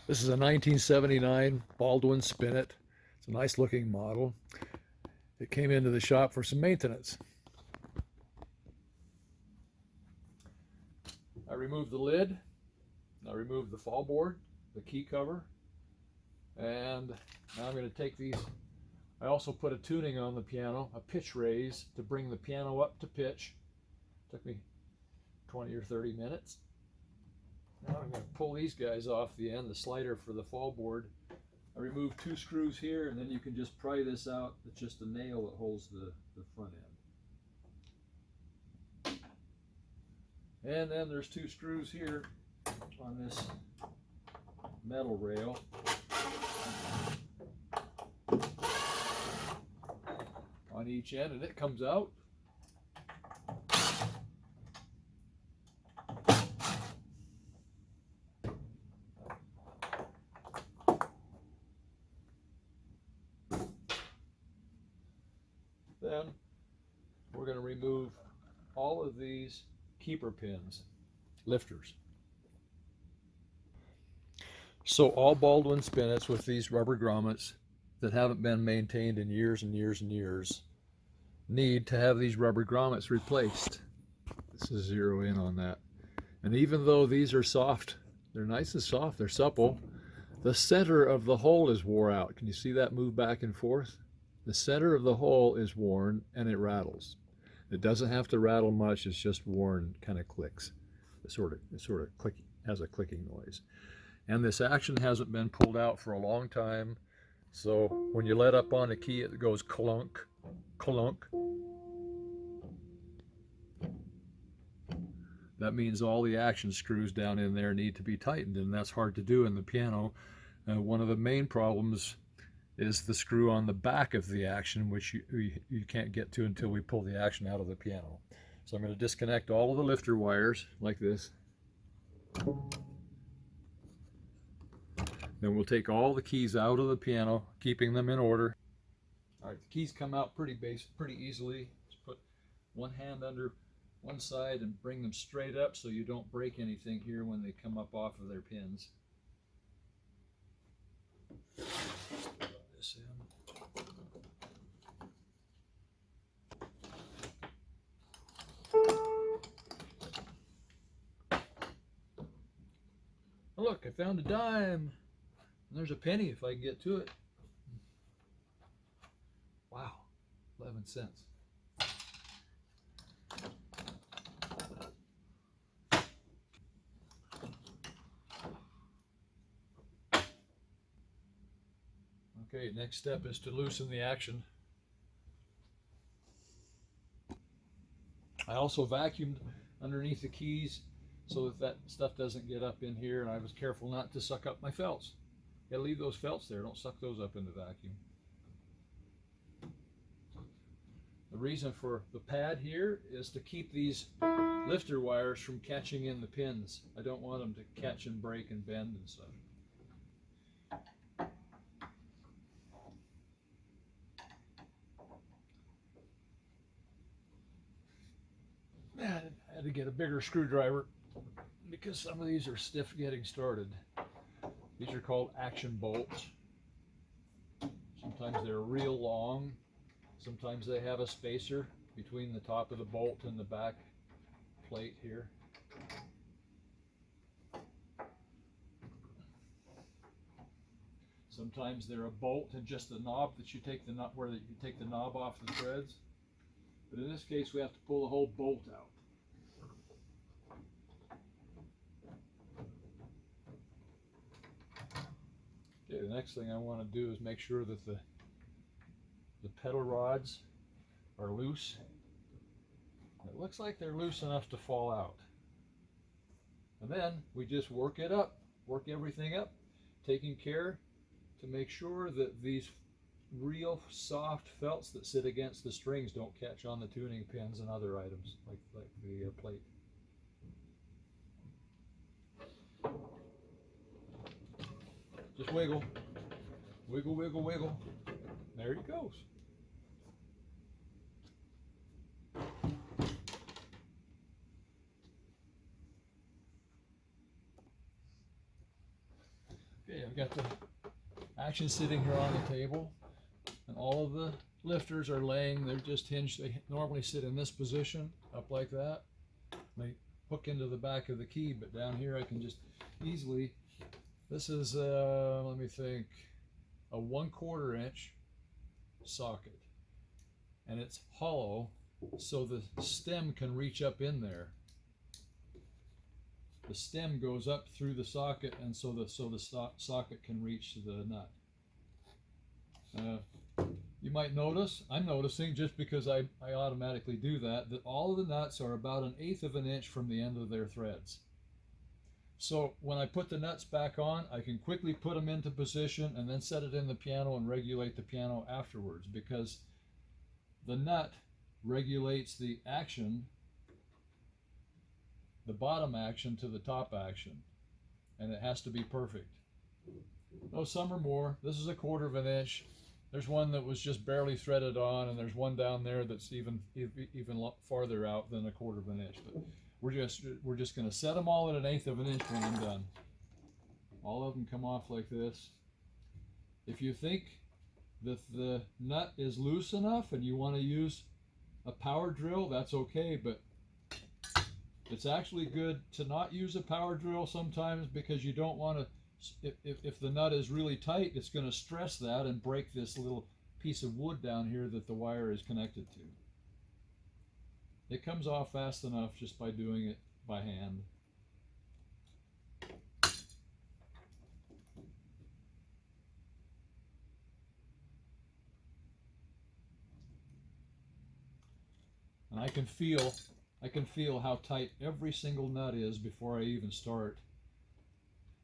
This is a 1979 Baldwin Spinet. It's a nice looking model. It came into the shop for some maintenance. I removed the lid. I removed the fall board, the key cover, and now I'm going to take these. I also put a tuning on the piano, a pitch raise to bring the piano up to pitch. Took me 20 or 30 minutes. Now I'm going to pull these guys off the end, the slider for the fall board. I removed 2 screws here, and then you can just pry this out. It's just a nail that holds the front end. And then there's 2 screws here on this metal rail. On each end, and it comes out. Then we're going to remove all of these keeper pins, lifters. So all Baldwin Spinets with these rubber grommets that haven't been maintained in years and years and years need to have these rubber grommets replaced. This is zero in on that. And even though these are soft, they're nice and soft, they're supple, the center of the hole is wore out. Can you see that move back and forth? The center of the hole is worn and it rattles. It doesn't have to rattle much, it's just worn, kind of clicks. It sort of click, has a clicking noise. And this action hasn't been pulled out for a long time, so when you let up on the key it goes clunk, clunk. That means all the action screws down in there need to be tightened, and that's hard to do in the piano. One of the main problems is the screw on the back of the action, which you can't get to until we pull the action out of the piano. So I'm going to disconnect all of the lifter wires like this. Then we'll take all the keys out of the piano, keeping them in order. All right, the keys come out pretty easily. Just put one hand under one side and bring them straight up so you don't break anything here when they come up off of their pins. This in. Oh, look, I found a dime. And there's a penny if I can get to it. Wow, 11 cents. Okay, next step is to loosen the action. I also vacuumed underneath the keys so that stuff doesn't get up in here, and I was careful not to suck up my felts. You gotta leave those felts there, don't suck those up in the vacuum. The reason for the pad here is to keep these lifter wires from catching in the pins. I don't want them to catch and break and bend and stuff. Man, I had to get a bigger screwdriver because some of these are stiff getting started. These are called action bolts. Sometimes they're real long. Sometimes they have a spacer between the top of the bolt and the back plate here. Sometimes they're a bolt and just a knob that you take the knob where you take the knob off the threads. But in this case, we have to pull the whole bolt out. Okay, the next thing I want to do is make sure that the pedal rods are loose. It looks like they're loose enough to fall out. And then we just work it up, work everything up, taking care to make sure that these real soft felts that sit against the strings don't catch on the tuning pins and other items like the plate. Just wiggle, wiggle, wiggle, wiggle. There he goes. Okay, I've got the action sitting here on the table, and all of the lifters are laying, they're just hinged. They normally sit in this position, up like that. They hook into the back of the key, but down here I can just easily, this is, let me think, a 1/4 inch socket. And it's hollow, so the stem can reach up in there. The stem goes up through the socket, and so the socket can reach the nut. You might notice, I'm noticing just because I automatically do that all of the nuts are about 1/8 of an inch from the end of their threads. So when I put the nuts back on, I can quickly put them into position and then set it in the piano and regulate the piano afterwards, because the nut regulates the action, the bottom action to the top action, and it has to be perfect. Oh, some are more. This is a 1/4 of an inch. There's one that was just barely threaded on, and there's one down there that's even farther out than a 1/4 of an inch. But we're just going to set them all at 1/8 of an inch when I'm done. All of them come off like this. If you think that the nut is loose enough and you want to use a power drill, that's okay, but it's actually good to not use a power drill sometimes, because you don't want to, if the nut is really tight, it's going to stress that and break this little piece of wood down here that the wire is connected to. It comes off fast enough just by doing it by hand. And I can feel how tight every single nut is before I even start.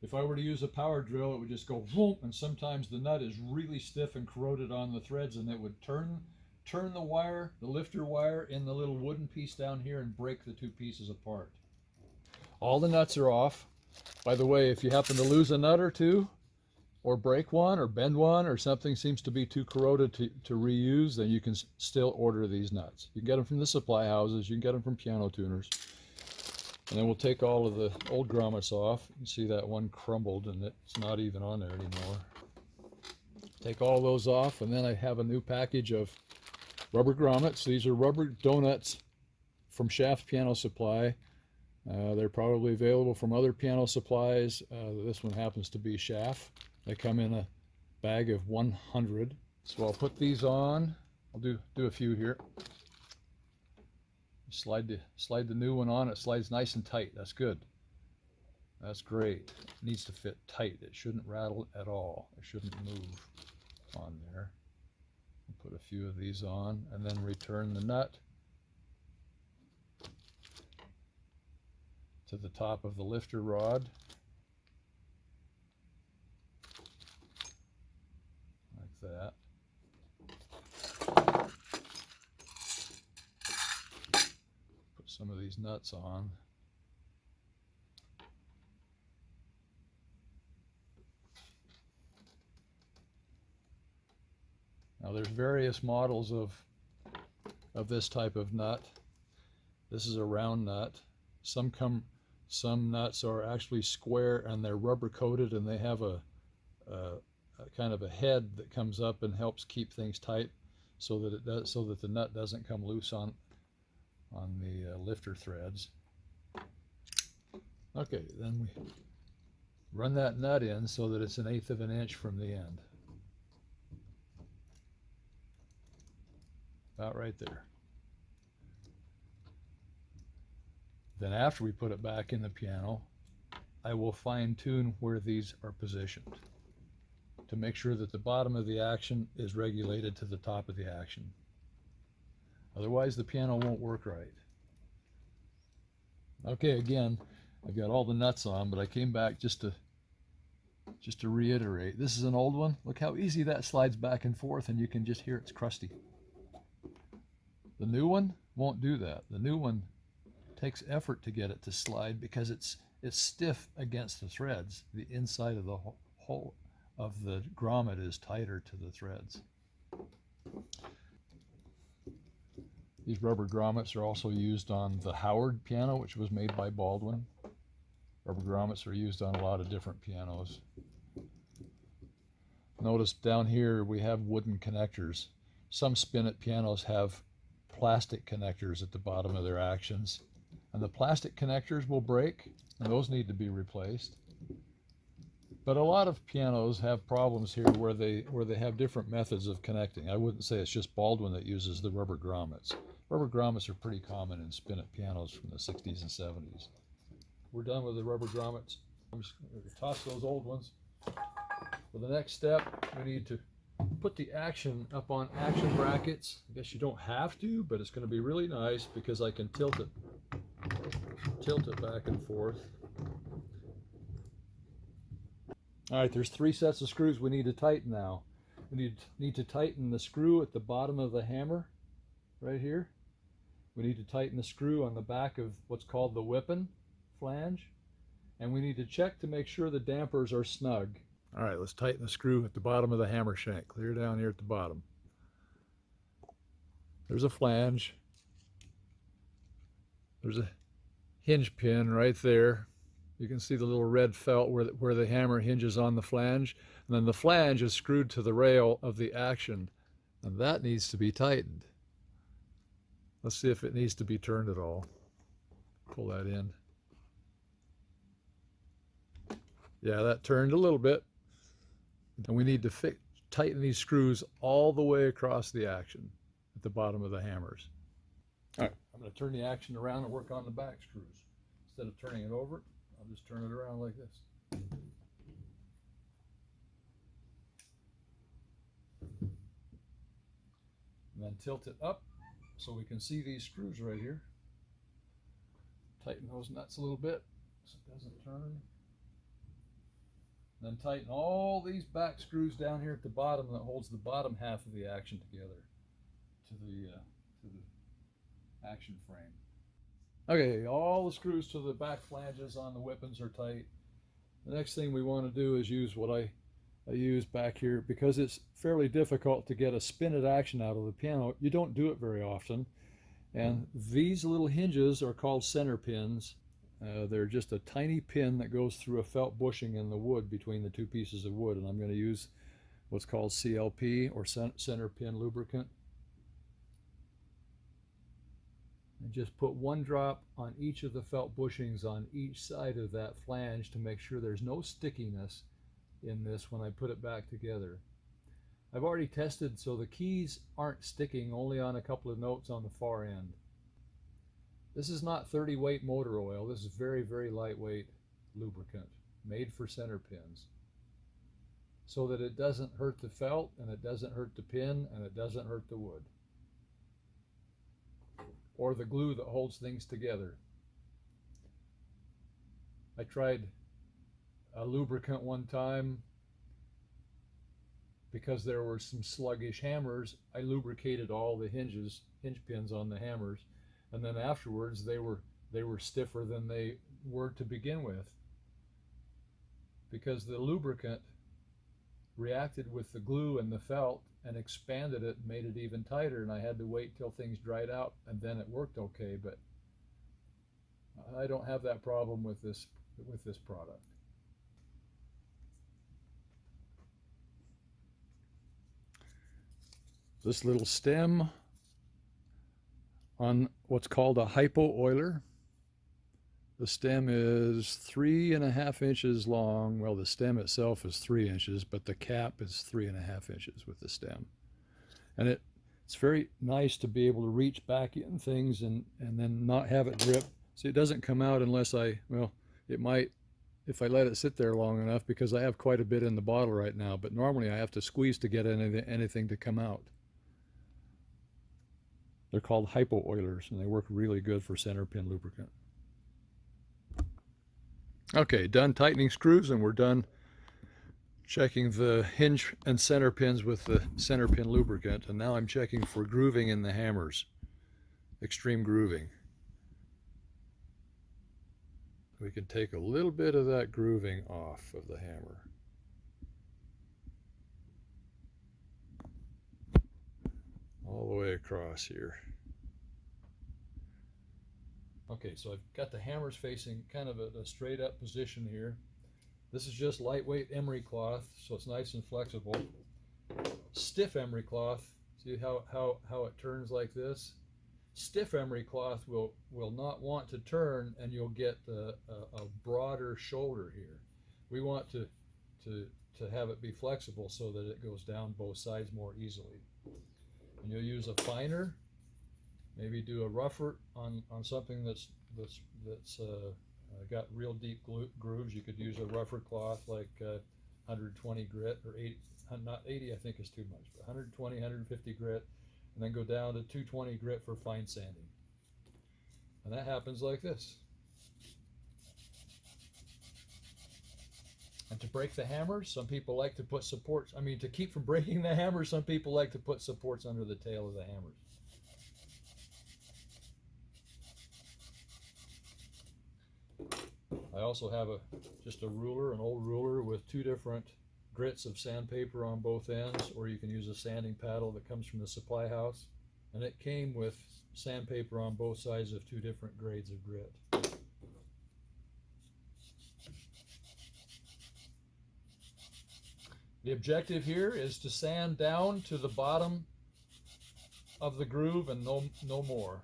If I were to use a power drill, it would just go whoop, and sometimes the nut is really stiff and corroded on the threads, and it would turn the wire, the lifter wire, in the little wooden piece down here and break the two pieces apart. All the nuts are off. By the way, if you happen to lose a nut or two, or break one, or bend one, or something seems to be too corroded to reuse, then you can still order these nuts. You can get them from the supply houses, you can get them from piano tuners. And then we'll take all of the old grommets off. You can see that one crumbled and it's not even on there anymore. Take all those off, and then I have a new package of rubber grommets. These are rubber donuts from Shaft Piano Supply. They're probably available from other piano supplies. This one happens to be Shaft. They come in a bag of 100. So I'll put these on. I'll do a few here. Slide the new one on. It slides nice and tight. That's good. That's great. It needs to fit tight. It shouldn't rattle at all. It shouldn't move on there. I'll put a few of these on, and then return the nut to the top of the lifter rod. Like that. Put some of these nuts on. Now there's various models of this type of nut. This is a round nut. Some nuts are actually square and they're rubber coated, and they have a kind of a head that comes up and helps keep things tight, so that the nut doesn't come loose on the lifter threads. Okay, then we run that nut in so that it's 1/8 of an inch from the end. About right there. Then after we put it back in the piano, I will fine tune where these are positioned to make sure that the bottom of the action is regulated to the top of the action. Otherwise the piano won't work right. Okay, again, I've got all the nuts on, but I came back just to reiterate. This is an old one. Look how easy that slides back and forth, and you can just hear it's crusty. The new one won't do that. The new one takes effort to get it to slide because it's stiff against the threads. The inside of the hole of the grommet is tighter to the threads. These rubber grommets are also used on the Howard piano, which was made by Baldwin. Rubber grommets are used on a lot of different pianos. Notice down here we have wooden connectors. Some Spinet pianos have plastic connectors at the bottom of their actions, and the plastic connectors will break, and those need to be replaced. But a lot of pianos have problems here where they have different methods of connecting. I wouldn't say it's just Baldwin that uses the rubber grommets. Rubber grommets are pretty common in Spinet pianos from the 60s and 70s. We're done with the rubber grommets. I'm just going to toss those old ones. For the next step, we need to put the action up on action brackets. I guess you don't have to, but it's going to be really nice because I can tilt it back and forth. All right, there's 3 sets of screws we need to tighten now. We need to tighten the screw at the bottom of the hammer, right here. We need to tighten the screw on the back of what's called the whipping flange. And we need to check to make sure the dampers are snug. All right, let's tighten the screw at the bottom of the hammer shank, clear down here at the bottom. There's a flange. There's a hinge pin right there. You can see the little red felt where the hammer hinges on the flange. And then the flange is screwed to the rail of the action, and that needs to be tightened. Let's see if it needs to be turned at all. Pull that in. Yeah, that turned a little bit. And we need to tighten these screws all the way across the action at the bottom of the hammers. All right, I'm going to turn the action around and work on the back screws. Instead of turning it over, I'll just turn it around like this. And then tilt it up so we can see these screws right here. Tighten those nuts a little bit so it doesn't turn. And then tighten all these back screws down here at the bottom that holds the bottom half of the action together to the action frame. Okay, all the screws to the back flanges on the whippings are tight. The next thing we want to do is use what I use back here, because it's fairly difficult to get a Spinet action out of the piano. You don't do it very often. And these little hinges are called center pins. They're just a tiny pin that goes through a felt bushing in the wood between the 2 pieces of wood. And I'm going to use what's called CLP, or center pin lubricant. And just put 1 drop on each of the felt bushings on each side of that flange to make sure there's no stickiness in this when I put it back together. I've already tested, so the keys aren't sticking, only on a couple of notes on the far end. This is not 30 weight motor oil. This is very, very lightweight lubricant made for center pins, so that it doesn't hurt the felt, and it doesn't hurt the pin, and it doesn't hurt the wood or the glue that holds things together. I tried a lubricant one time because there were some sluggish hammers. I lubricated all the hinge pins on the hammers, and then afterwards they were stiffer than they were to begin with, because the lubricant reacted with the glue and the felt and expanded it and made it even tighter, and I had to wait till things dried out, and then it worked okay. But I don't have that problem with this product. This little stem on what's called a hypo oiler. The stem is 3.5 inches long. Well, the stem itself is 3 inches, but the cap is 3.5 inches with the stem. And it's very nice to be able to reach back in things and then not have it drip. See, it doesn't come out unless it might if I let it sit there long enough, because I have quite a bit in the bottle right now, but normally I have to squeeze to get anything to come out. They're called hypo oilers, and they work really good for center pin lubricant. Okay, done tightening screws, and we're done checking the hinge and center pins with the center pin lubricant, and now I'm checking for grooving in the hammers, extreme grooving. We can take a little bit of that grooving off of the hammer. All the way across here. Okay, so I've got the hammers facing kind of a straight up position here. This is just lightweight emery cloth, so it's nice and flexible. Stiff emery cloth, see how it turns like this? Stiff emery cloth will not want to turn, and you'll get a broader shoulder here. We want to have it be flexible so that it goes down both sides more easily. And you'll use a finer, maybe do a rougher on something that's got real deep grooves. You could use a rougher cloth like 120 grit or 80, not 80 I think is too much, but 120, 150 grit, and then go down to 220 grit for fine sanding. And that happens like this. And to break the hammer, some people like to put supports. I mean, to keep from breaking the hammer, some people like to put supports under the tail of the hammers. I also have just a ruler, an old ruler with 2 different grits of sandpaper on both ends, or you can use a sanding paddle that comes from the supply house. And it came with sandpaper on both sides of 2 different grades of grit. The objective here is to sand down to the bottom of the groove and no more.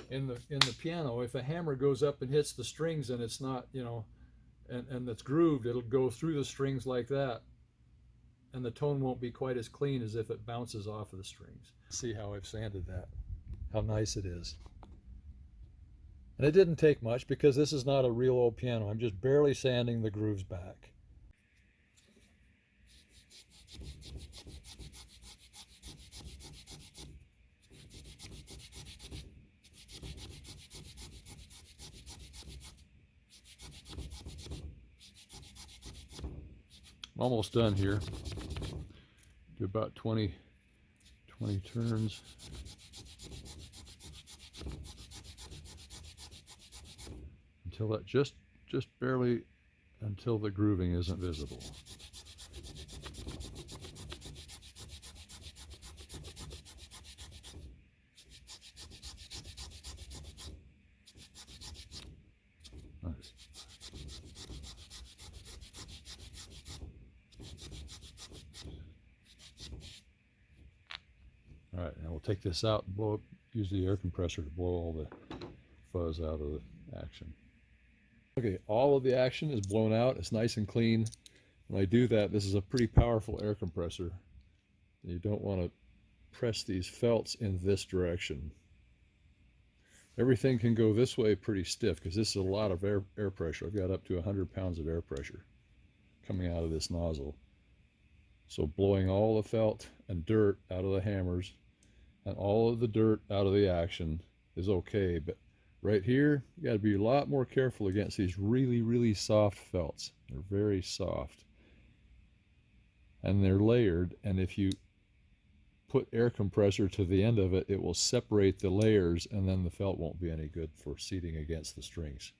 In the piano, if a hammer goes up and hits the strings and it's not, and it's grooved, it'll go through the strings like that, and the tone won't be quite as clean as if it bounces off of the strings. See how I've sanded that, how nice it is. And it didn't take much because this is not a real old piano. I'm just barely sanding the grooves back. I'm almost done here. Do about 20 turns. Until that just barely, until the grooving isn't visible. All right, now we'll take this out and blow it, use the air compressor to blow all the fuzz out of the action. Okay, all of the action is blown out. It's nice and clean. When I do that, this is a pretty powerful air compressor. You don't want to press these felts in this direction. Everything can go this way pretty stiff because this is a lot of air pressure. I've got up to 100 pounds of air pressure coming out of this nozzle. So blowing all the felt and dirt out of the hammers and all of the dirt out of the action is okay, but right here you got to be a lot more careful against these really soft felts. They're very soft and they're layered, and if you put air compressor to the end of it, it will separate the layers and then the felt won't be any good for seating against the strings.